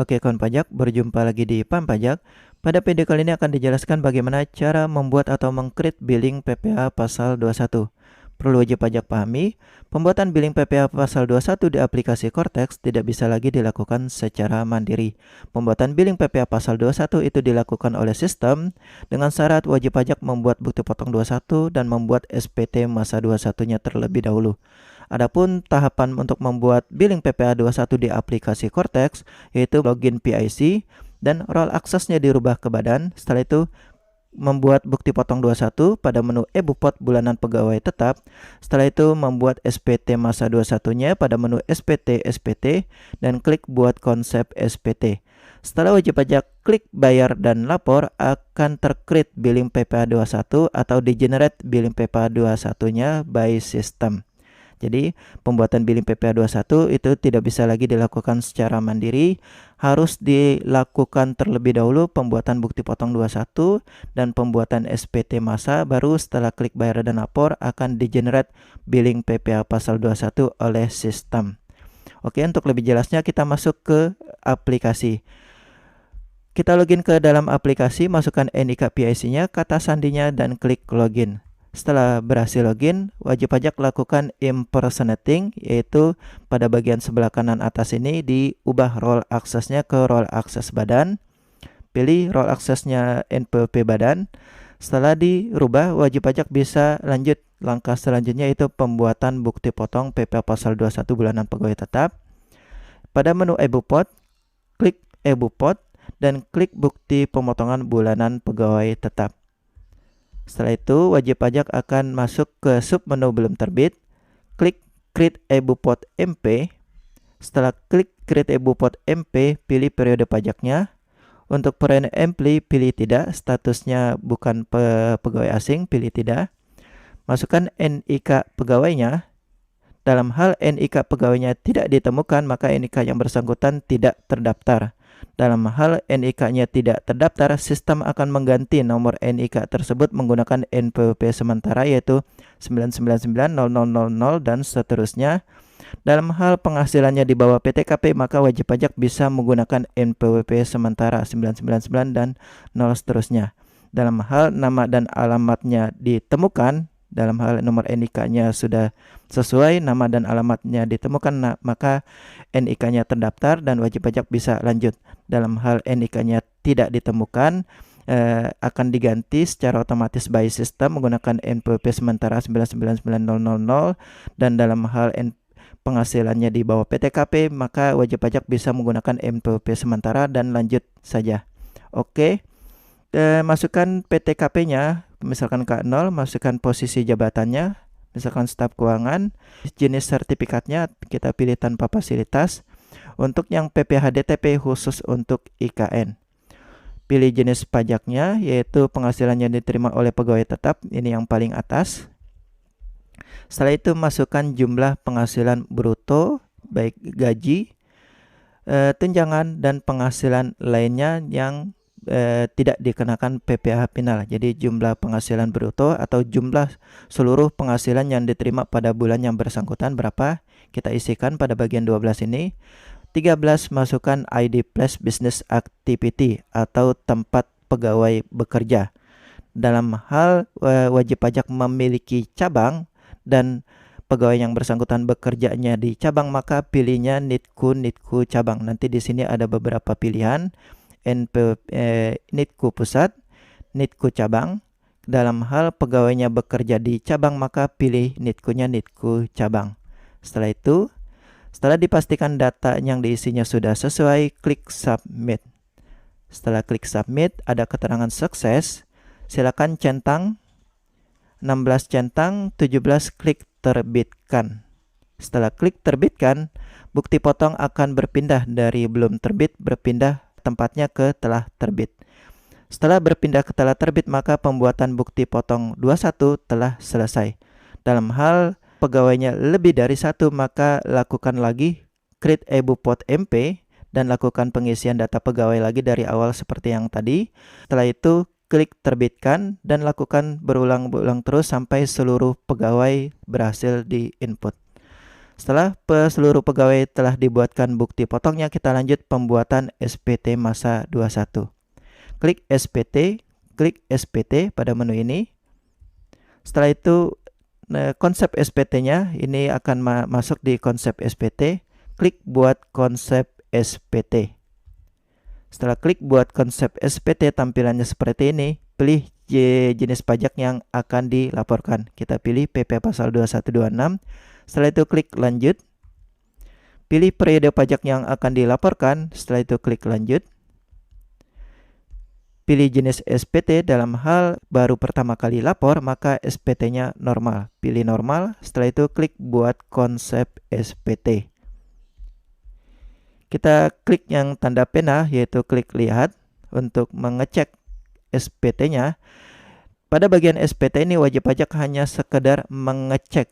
Oke, kawan pajak, berjumpa lagi di Pam Pajak. Pada video kali ini akan dijelaskan bagaimana cara membuat atau meng-create billing PPh pasal 21. Perlu wajib pajak pahami, pembuatan billing PPh pasal 21 di aplikasi Cortex tidak bisa lagi dilakukan secara mandiri. Pembuatan billing PPh pasal 21 itu dilakukan oleh sistem dengan syarat wajib pajak membuat bukti potong 21 dan membuat SPT masa 21-nya terlebih dahulu. Adapun tahapan untuk membuat billing PPh 21 di aplikasi Cortex yaitu login PIC dan role access-nya dirubah ke badan. Setelah itu membuat bukti potong 21 pada menu e-Bupot bulanan pegawai tetap. Setelah itu membuat SPT masa 21-nya pada menu SPT dan klik buat konsep SPT. Setelah wajib pajak klik bayar dan lapor, akan tercreate billing PPh 21 atau di-generate billing PPh 21-nya by system. Jadi pembuatan billing PPh 21 itu tidak bisa lagi dilakukan secara mandiri, harus dilakukan terlebih dahulu pembuatan bukti potong 21 dan pembuatan SPT masa, baru setelah klik bayar dan lapor akan di-generate billing PPh pasal 21 oleh sistem. Oke, untuk lebih jelasnya kita masuk ke aplikasi. Kita login ke dalam aplikasi, masukkan NIK PIC-nya, kata sandinya, dan klik login. Setelah berhasil login, wajib pajak lakukan impersonating, yaitu pada bagian sebelah kanan atas ini diubah role access-nya ke role access badan. Pilih role access-nya NPWP badan. Setelah dirubah, wajib pajak bisa lanjut. Langkah selanjutnya itu pembuatan bukti potong PPh pasal 21 bulanan pegawai tetap. Pada menu e-Bupot, klik e-Bupot dan klik bukti pemotongan bulanan pegawai tetap. Setelah itu, wajib pajak akan masuk ke submenu belum terbit, klik Create e-Bupot MP. Setelah klik Create e-Bupot MP, pilih periode pajaknya. Untuk periode MP, pilih tidak, statusnya bukan pegawai asing, pilih tidak. Masukkan NIK pegawainya. Dalam hal NIK pegawainya tidak ditemukan, maka NIK yang bersangkutan tidak terdaftar. Dalam hal NIK-nya tidak terdaftar, sistem akan mengganti nomor NIK tersebut menggunakan NPWP sementara yaitu 9990000 dan seterusnya. Dalam hal penghasilannya di bawah PTKP, maka wajib pajak bisa menggunakan NPWP sementara 999 dan 0 seterusnya. Dalam hal nama dan alamatnya ditemukan, dalam hal nomor NIK-nya sudah sesuai, nama dan alamatnya ditemukan, maka NIK-nya terdaftar dan wajib pajak bisa lanjut. Dalam hal NIK-nya tidak ditemukan, akan diganti secara otomatis by system menggunakan NPWP sementara 9990000 dan dalam hal penghasilannya di bawah PTKP, maka wajib pajak bisa menggunakan NPWP sementara dan lanjut saja. Oke. Masukkan PTKP-nya, misalkan K0, masukkan posisi jabatannya, misalkan staf keuangan, jenis sertifikatnya kita pilih tanpa fasilitas. Untuk yang PPh DTP khusus untuk IKN, pilih jenis pajaknya, yaitu penghasilan yang diterima oleh pegawai tetap, ini yang paling atas. Setelah itu masukkan jumlah penghasilan bruto, baik gaji, tunjangan, dan penghasilan lainnya yang tidak dikenakan PPh final. Jadi jumlah penghasilan bruto atau jumlah seluruh penghasilan yang diterima pada bulan yang bersangkutan berapa, kita isikan pada bagian 12 ini. 13, masukkan ID plus business activity atau tempat pegawai bekerja. Dalam hal wajib pajak memiliki cabang dan pegawai yang bersangkutan bekerjanya di cabang, maka pilihnya NITKU cabang. Nanti di sini ada beberapa pilihan. NITKU pusat, NITKU cabang. Dalam hal pegawainya bekerja di cabang, maka pilih NITKU-nya NITKU cabang. Setelah itu, setelah dipastikan data yang diisinya sudah sesuai, klik submit. Setelah klik submit, ada keterangan sukses. Silakan centang 16, centang 17, klik terbitkan. Setelah klik terbitkan, bukti potong akan berpindah dari belum terbit berpindah tempatnya ke telah terbit. Setelah berpindah ke telah terbit, maka pembuatan bukti potong 21 telah selesai. Dalam hal pegawainya lebih dari satu, maka lakukan lagi create e-Bupot MP dan lakukan pengisian data pegawai lagi dari awal seperti yang tadi. Setelah itu klik terbitkan dan lakukan berulang-ulang terus sampai seluruh pegawai berhasil di input. Setelah seluruh pegawai telah dibuatkan bukti potongnya, kita lanjut pembuatan SPT masa 21. Klik SPT pada menu ini. Setelah itu konsep SPT-nya ini akan masuk di konsep SPT. Klik buat konsep SPT. Setelah klik buat konsep SPT, tampilannya seperti ini. Pilih jenis pajak yang akan dilaporkan. Kita pilih PPh pasal 2126. Setelah itu klik lanjut. Pilih periode pajak yang akan dilaporkan. Setelah itu klik lanjut. Pilih jenis SPT. Dalam hal baru pertama kali lapor, maka SPT-nya normal. Pilih normal. Setelah itu klik buat konsep SPT. Kita klik yang tanda pena, yaitu klik lihat untuk mengecek SPT-nya. Pada bagian SPT ini wajib pajak hanya sekedar mengecek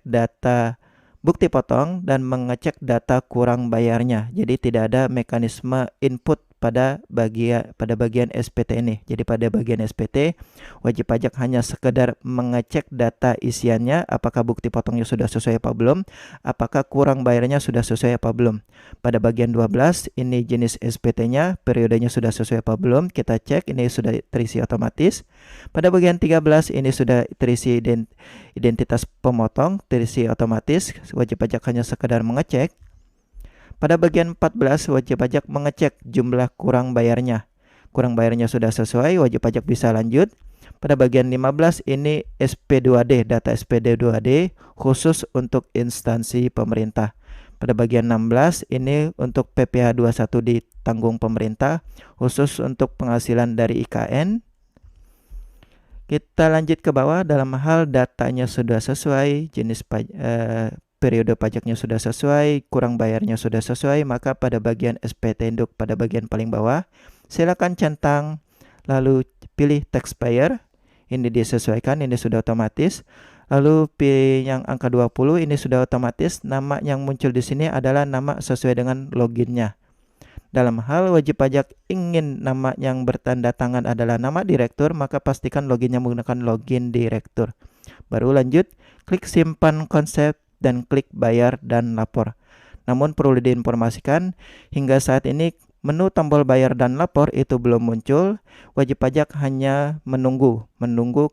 data bukti potong dan mengecek data kurang bayarnya. Jadi tidak ada mekanisme input pada bagian SPT ini. Jadi pada bagian SPT wajib pajak hanya sekedar mengecek data isiannya, apakah bukti potongnya sudah sesuai apa belum, apakah kurang bayarnya sudah sesuai apa belum. Pada bagian 12 ini jenis SPT-nya, periodenya sudah sesuai apa belum, kita cek ini sudah terisi otomatis. Pada bagian 13 ini sudah terisi identitas pemotong, terisi otomatis, wajib pajak hanya sekedar mengecek. Pada bagian 14 wajib pajak mengecek jumlah kurang bayarnya. Kurang bayarnya sudah sesuai, wajib pajak bisa lanjut. Pada bagian 15 ini SP2D, data SPD2D khusus untuk instansi pemerintah. Pada bagian 16 ini untuk PPh 21 ditanggung pemerintah khusus untuk penghasilan dari IKN. Kita lanjut ke bawah. Dalam hal datanya sudah sesuai, jenis periode pajaknya sudah sesuai, kurang bayarnya sudah sesuai, maka pada bagian SPT induk pada bagian paling bawah, silakan centang lalu pilih taxpayer. Ini disesuaikan, ini sudah otomatis. Lalu pilih yang angka 20, ini sudah otomatis. Nama yang muncul di sini adalah nama sesuai dengan loginnya. Dalam hal wajib pajak ingin nama yang bertanda tangan adalah nama direktur, maka pastikan loginnya menggunakan login direktur. Baru lanjut, klik simpan konsep dan klik bayar dan lapor. Namun perlu diinformasikan, hingga saat ini menu tombol bayar dan lapor itu belum muncul. Wajib pajak hanya menunggu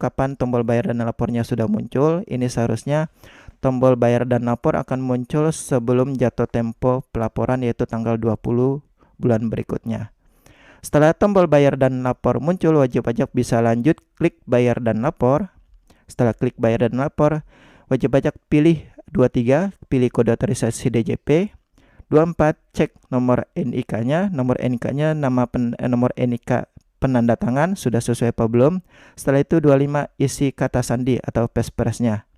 kapan tombol bayar dan lapornya sudah muncul. Ini seharusnya tombol bayar dan lapor akan muncul sebelum jatuh tempo pelaporan, yaitu tanggal 20 bulan berikutnya. Setelah tombol bayar dan lapor muncul, wajib pajak bisa lanjut klik bayar dan lapor. Setelah klik bayar dan lapor, wajib pajak pilih 23, pilih kode otorisasi DJP. 24, cek nomor NIK-nya. Nomor NIK-nya nomor NIK penanda tangan sudah sesuai apa belum. Setelah itu 25, isi kata sandi atau passphrase-nya.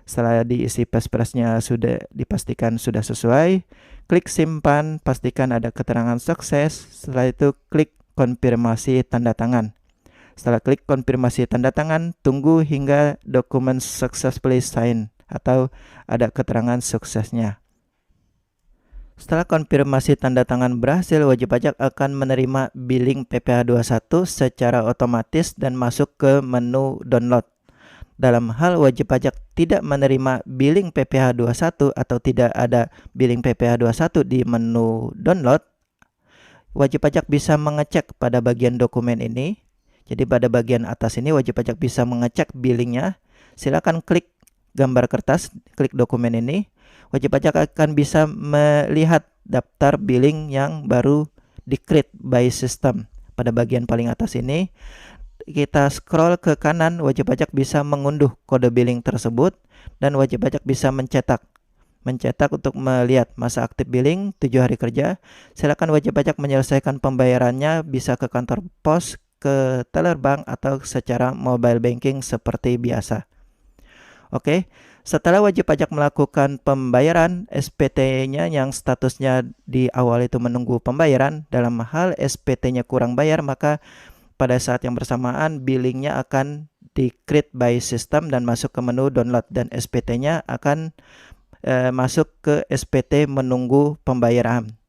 Setelah diisi passphrase-nya sudah dipastikan sudah sesuai, klik simpan, pastikan ada keterangan sukses. Setelah itu klik konfirmasi tanda tangan. Setelah klik konfirmasi tanda tangan, tunggu hingga dokumen successfully signed atau ada keterangan suksesnya. Setelah konfirmasi tanda tangan berhasil, wajib pajak akan menerima billing PPh 21 secara otomatis dan masuk ke menu download. Dalam hal wajib pajak tidak menerima billing PPh 21 atau tidak ada billing PPh 21 di menu download, wajib pajak bisa mengecek pada bagian dokumen ini. Jadi pada bagian atas ini wajib pajak bisa mengecek billingnya. Silakan klik gambar kertas, klik dokumen ini. Wajib pajak akan bisa melihat daftar billing yang baru di-create by system. Pada bagian paling atas ini, kita scroll ke kanan, wajib pajak bisa mengunduh kode billing tersebut dan wajib pajak bisa mencetak untuk melihat masa aktif billing 7 hari kerja. Silakan wajib pajak menyelesaikan pembayarannya bisa ke kantor pos, ke teller bank atau secara mobile banking seperti biasa. Oke, setelah wajib pajak melakukan pembayaran, SPT-nya yang statusnya di awal itu menunggu pembayaran, dalam hal SPT-nya kurang bayar, maka pada saat yang bersamaan billingnya akan di-create by system dan masuk ke menu download, dan SPT-nya akan masuk ke SPT menunggu pembayaran.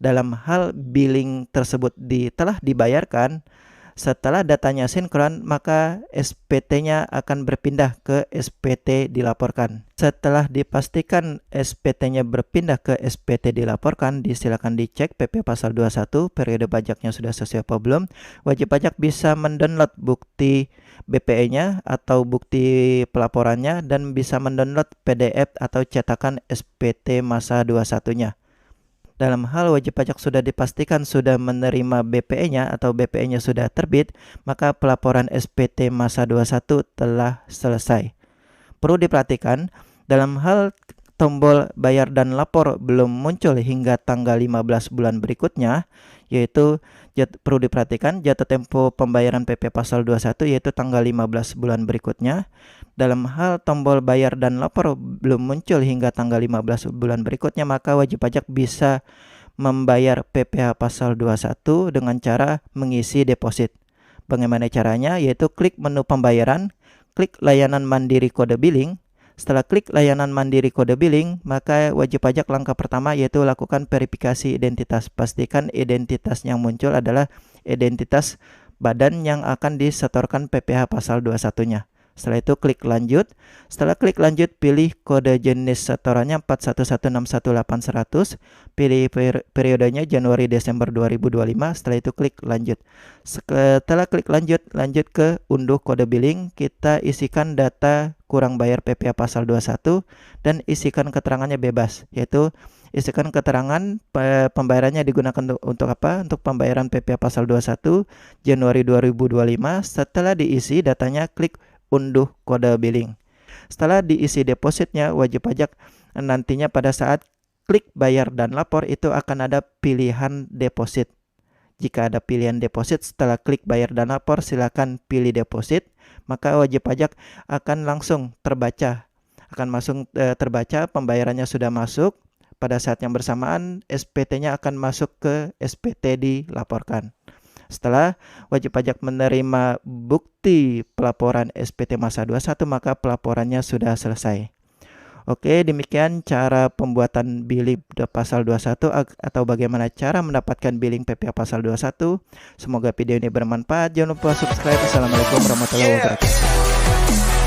Dalam hal billing tersebut telah dibayarkan, Setelah datanya sinkron, maka SPT-nya akan berpindah ke SPT dilaporkan. Setelah dipastikan SPT-nya berpindah ke SPT dilaporkan, silakan dicek PP pasal 21 periode pajaknya sudah sesuai apa belum. Wajib pajak bisa mendownload bukti BPE-nya atau bukti pelaporannya dan bisa mendownload PDF atau cetakan SPT masa 21-nya. Dalam hal wajib pajak sudah dipastikan sudah menerima BPE-nya atau BPE-nya sudah terbit, maka pelaporan SPT masa 21 telah selesai. Perlu diperhatikan, dalam hal tombol bayar dan lapor belum muncul hingga tanggal 15 bulan berikutnya, yaitu perlu diperhatikan jatuh tempo pembayaran PP pasal 21 yaitu tanggal 15 bulan berikutnya. Dalam hal tombol bayar dan lapor belum muncul hingga tanggal 15 bulan berikutnya, maka wajib pajak bisa membayar PPh pasal 21 dengan cara mengisi deposit. Bagaimana caranya? Yaitu klik menu pembayaran, klik layanan mandiri kode billing. Setelah klik layanan mandiri kode billing, maka wajib pajak langkah pertama yaitu lakukan verifikasi identitas. Pastikan identitas yang muncul adalah identitas badan yang akan disetorkan PPh pasal 21-nya. Setelah itu klik lanjut. Setelah klik lanjut, pilih kode jenis setorannya 411618100. Pilih periodenya Januari Desember 2025. Setelah itu klik lanjut. Setelah klik lanjut, lanjut ke unduh kode billing. Kita isikan data kurang bayar PPh pasal 21 dan isikan keterangannya bebas, yaitu isikan keterangan pembayarannya digunakan untuk apa? Untuk pembayaran PPh pasal 21 Januari 2025. Setelah diisi datanya, klik unduh kode billing. Setelah diisi depositnya, wajib pajak nantinya pada saat klik bayar dan lapor itu akan ada pilihan deposit. Jika ada pilihan deposit setelah klik bayar dan lapor, silakan pilih deposit, maka wajib pajak akan langsung terbaca. Terbaca pembayarannya sudah masuk. Pada saat yang bersamaan SPT-nya akan masuk ke SPT dilaporkan. Setelah wajib pajak menerima bukti pelaporan SPT masa 21, maka pelaporannya sudah selesai. Oke, demikian cara pembuatan billing pasal 21 atau bagaimana cara mendapatkan billing PPh pasal 21. Semoga video ini bermanfaat. Jangan lupa subscribe. Assalamualaikum warahmatullahi wabarakatuh.